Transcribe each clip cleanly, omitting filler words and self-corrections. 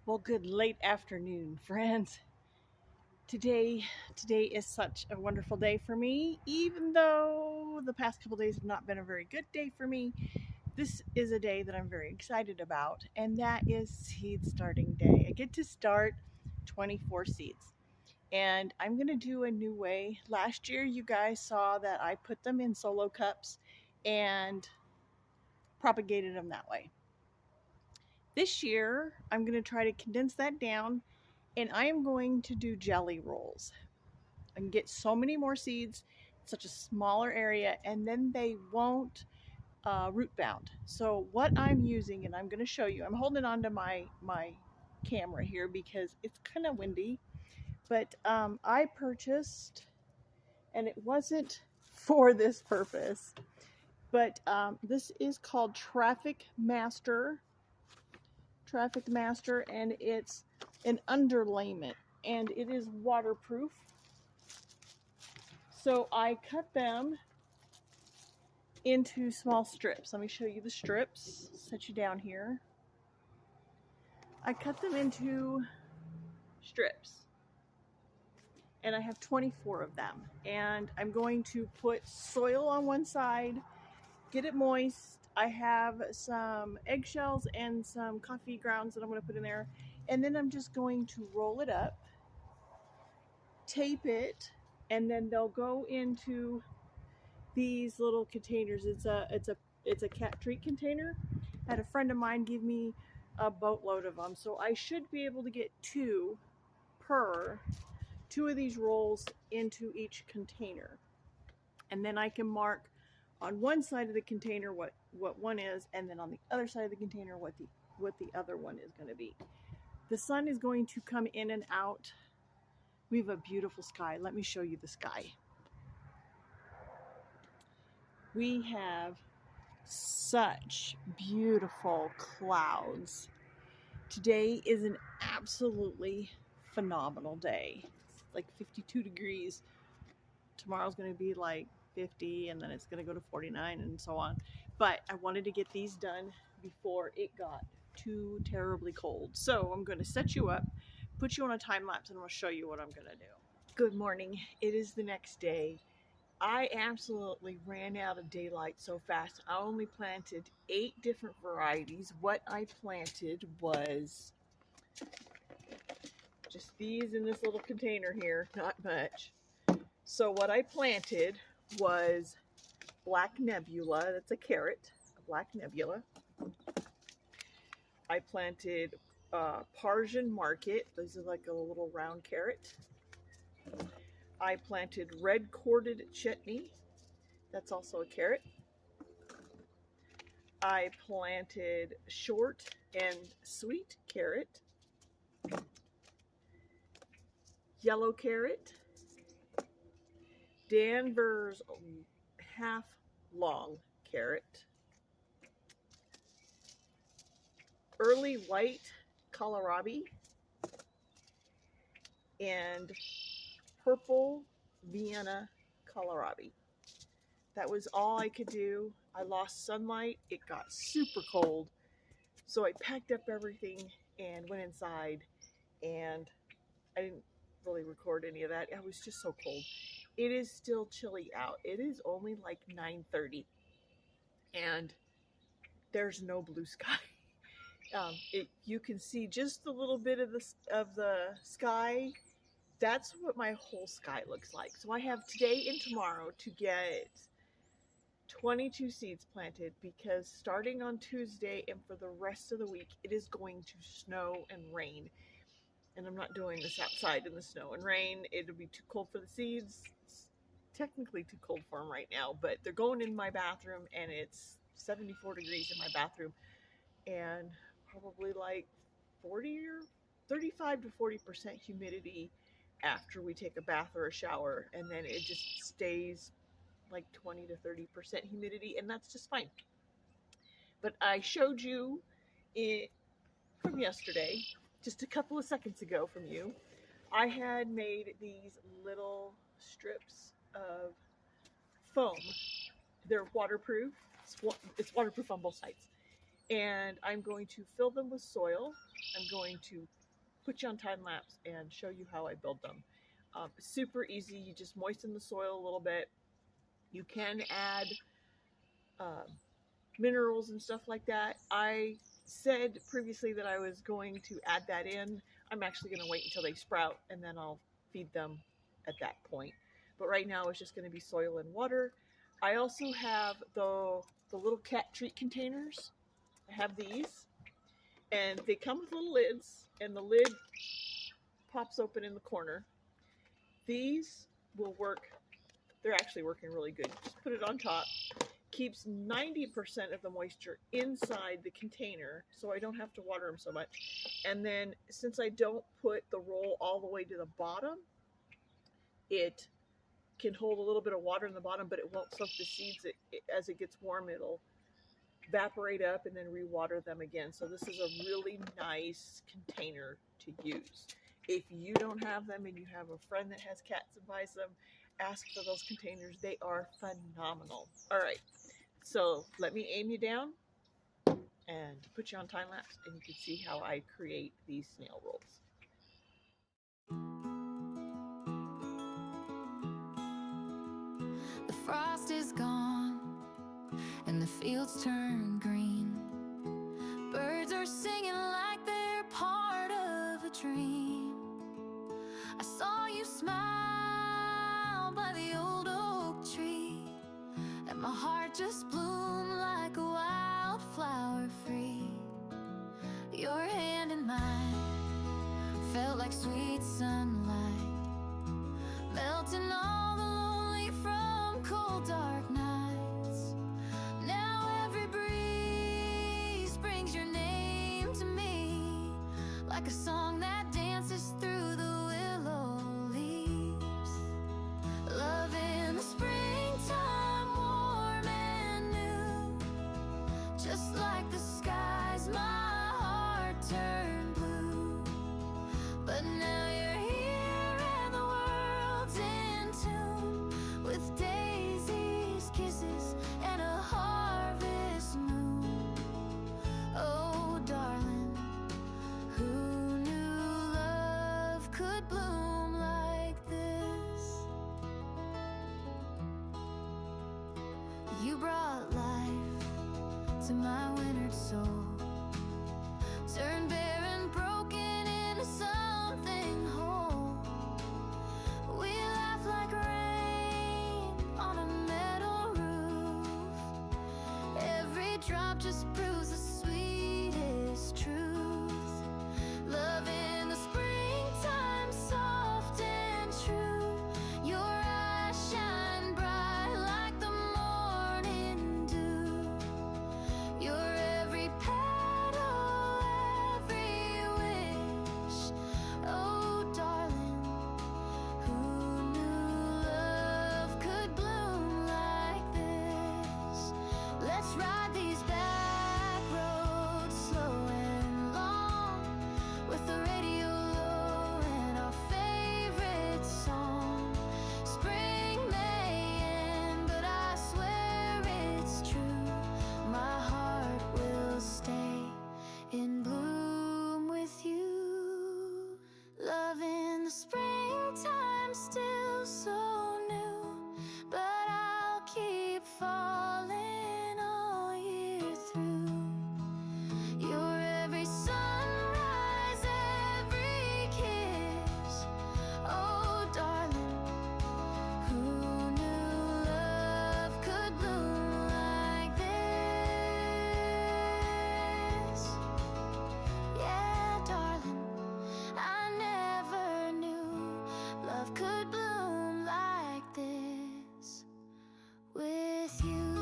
Well, good late afternoon, friends. Today today is such a wonderful day for me. Even though the past couple days have not been a very good day for me, this is a day that I'm very excited about, and that is seed starting day. I get to start 24 seeds. And I'm going to do a new way. Last year you guys saw that I put them in solo cups and propagated them that way. This year, I'm going to try to condense that down and I am going to do jelly rolls. I can get so many more seeds in such a smaller area, and then they won't root bound. So what I'm using, and I'm going to show you, I'm holding on to my camera here because it's kind of windy, but I purchased, and it wasn't for this purpose, but this is called Traffic Master, and it's an underlayment, and it is waterproof. So I cut them into small strips. Let me show you the strips. Set you down here. I cut them into strips, and I have 24 of them. And I'm going to put soil on one side, get it moist. I have some eggshells and some coffee grounds that I'm going to put in there. And then I'm just going to roll it up, tape it, and then they'll go into these little containers. It's a cat treat container. I had a friend of mine give me a boatload of them, so I should be able to get two of these rolls into each container, and then I can mark on one side of the container what one is, and then on the other side of the container what the other one is going to be. The sun is going to come in and out. We have a beautiful sky. Let me show you the sky. We have such beautiful clouds. Today is an absolutely phenomenal day. It's like 52 degrees. Tomorrow's going to be like 50, and then it's going to go to 49 and so on. But I wanted to get these done before it got too terribly cold. So I'm going to set you up, put you on a time lapse, and I'm going to show you what I'm going to do. Good morning. It is the next day. I absolutely ran out of daylight so fast. I only planted 8 different varieties. What I planted was just these in this little container here, not much. So what I planted was Black Nebula. That's a carrot, a Black Nebula. I planted Persian Market. This is like a little round carrot. I planted Red Corded Chutney. That's also a carrot. I planted Short and Sweet Carrot. Yellow Carrot. Danvers Half Long Carrot. Early White Kohlrabi. And Purple Vienna Kohlrabi. That was all I could do. I lost sunlight. It got super cold. So I packed up everything and went inside, and I didn't really record any of that. I was just so cold. It is still chilly out. It is only like 9:30, and there's no blue sky. You can see just a little bit of the sky. That's what my whole sky looks like. So I have today and tomorrow to get 22 seeds planted, because starting on Tuesday and for the rest of the week, it is going to snow and rain. And I'm not doing this outside in the snow and rain. It'll be too cold for the seeds. It's technically too cold for them right now, but they're going in my bathroom, and it's 74 degrees in my bathroom, and probably like 35 to 40% humidity after we take a bath or a shower, and then it just stays like 20 to 30% humidity, and that's just fine. But I showed you it from yesterday, just a couple of seconds ago from you. I had made these little strips of foam. They're waterproof. It's waterproof on both sides. and I'm going to fill them with soil. I'm going to put you on time lapse and show you how I build them. Super easy. You just moisten the soil a little bit. You can add uh, minerals and stuff like that. I said previously that I was going to add that in. I'm actually going to wait until they sprout and then I'll feed them at that point. But right now it's just going to be soil and water. I also have the little cat treat containers. I have these, and they come with little lids, and the lid pops open in the corner. These will work. They're actually working really good. Just put it on top. Keeps 90% of the moisture inside the container, so I don't have to water them so much. And then since I don't put the roll all the way to the bottom, it can hold a little bit of water in the bottom, but it won't soak the seeds. As it gets warm, it'll evaporate up and then rewater them again. So this is a really nice container to use. If you don't have them and you have a friend that has cats and buys them, ask for those containers. They are phenomenal. All right, so let me aim you down and put you on time lapse, and you can see how I create these snail rolls. The frost is gone and the fields turn green. Birds are singing like they're part of a dream. I saw you smile by the old oak tree, and my heart just bloomed like a wildflower free. Your hand in mine felt like sweet sunlight, melting all the lonely from cold dark nights. Now every breeze brings your name to me, like a song that dances through the willow leaves. Love in the springtime, warm and new, just like the skies my heart turned blue. But now you're here and the world's in tune, with daisies, kisses, and a harvest moon. Oh darling, who knew love could bloom like this? You brought life to my wintered soul, turned bare and broken into something whole. We laugh like rain on a metal roof. Every drop just proves the sweetest truth. Love in the springtime, soft and true. Your eyes shine bright like the morning dew. Your every petal, every wish. Oh darling, who knew love could bloom like this? Let's ride these back roads slow and long, with the radio low and our favorite song. Spring may end, but I swear it's true. My heart will stay in bloom with you. Love in the springtime, still so new, but I'll keep falling all year through. Your every sunrise, every kiss. Oh darling, who knew love could bloom like this? Yeah, darling, I never knew love could bloom like this with you.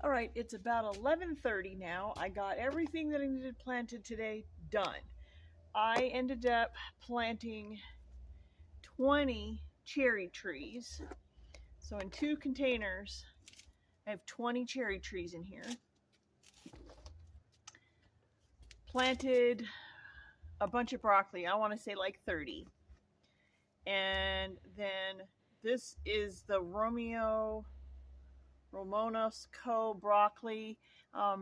All right, it's about 11:30 now. I got everything that I needed planted today done. I ended up planting 20 cherry trees. So in 2 containers, I have 20 cherry trees in here. planted a bunch of broccoli. I want to say like 30. And then this is the Romanos Co. broccoli. Let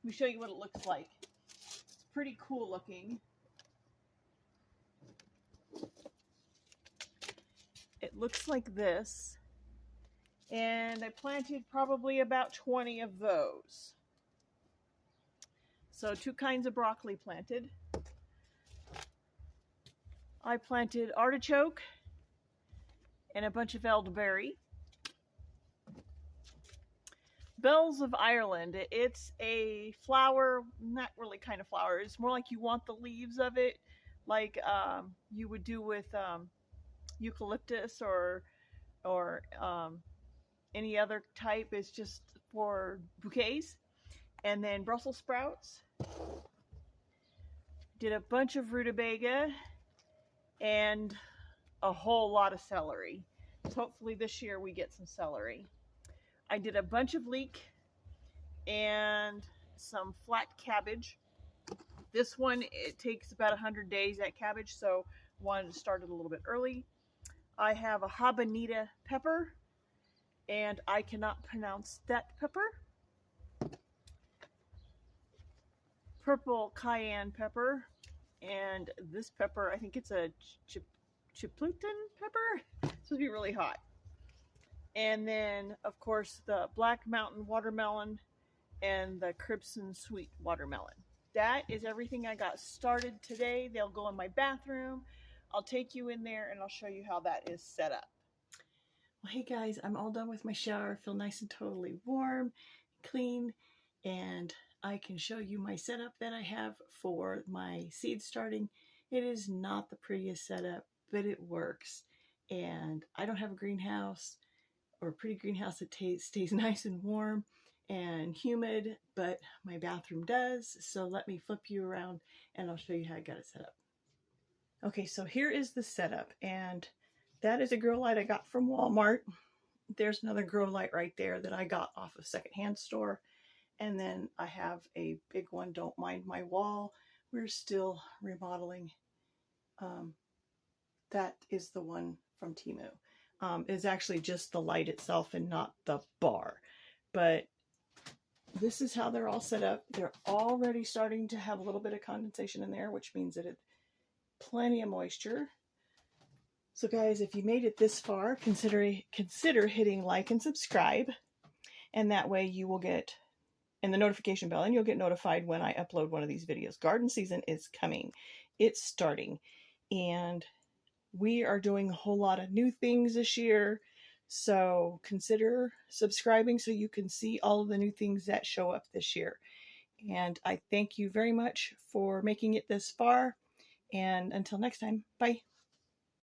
me show you what it looks like. It's pretty cool looking. It looks like this. And I planted probably about 20 of those. So 2 kinds of broccoli planted. I planted artichoke and a bunch of elderberry. Bells of Ireland. It's a flower, not really kind of flower. It's more like you want the leaves of it, like you would do with eucalyptus or any other type. It's just for bouquets. And then Brussels sprouts. Did a bunch of rutabaga and a whole lot of celery. So hopefully this year we get some celery. I did a bunch of leek and some flat cabbage. This one, it takes about 100 days, that cabbage, so wanted to start it a little bit early. I have a habanita pepper, and I cannot pronounce that pepper. Purple cayenne pepper, and this pepper, I think it's a Chiplutin pepper. It's supposed to be really hot. And then, of course, the Black Mountain watermelon and the Crimson Sweet watermelon. That is everything I got started today. They'll go in my bathroom. I'll take you in there and I'll show you how that is set up. Well, hey guys, I'm all done with my shower. I feel nice and totally warm, clean, and I can show you my setup that I have for my seed starting. It is not the prettiest setup, but it works. And I don't have a greenhouse or a pretty greenhouse that stays nice and warm and humid, but my bathroom does. So let me flip you around and I'll show you how I got it set up. Okay, so here is the setup, and that is a grow light I got from Walmart. There's another grow light right there that I got off a secondhand store. And then I have a big one, Don't Mind My Wall. We're still remodeling. That is the one from Temu. It's actually just the light itself and not the bar. But this is how they're all set up. They're already starting to have a little bit of condensation in there, which means that it's plenty of moisture. So guys, if you made it this far, consider hitting like and subscribe. And that way you will get the notification bell, and you'll get notified when I upload one of these videos. Garden season is coming. It's starting. And we are doing a whole lot of new things this year. So consider subscribing so you can see all of the new things that show up this year. And I thank you very much for making it this far. And until next time, bye.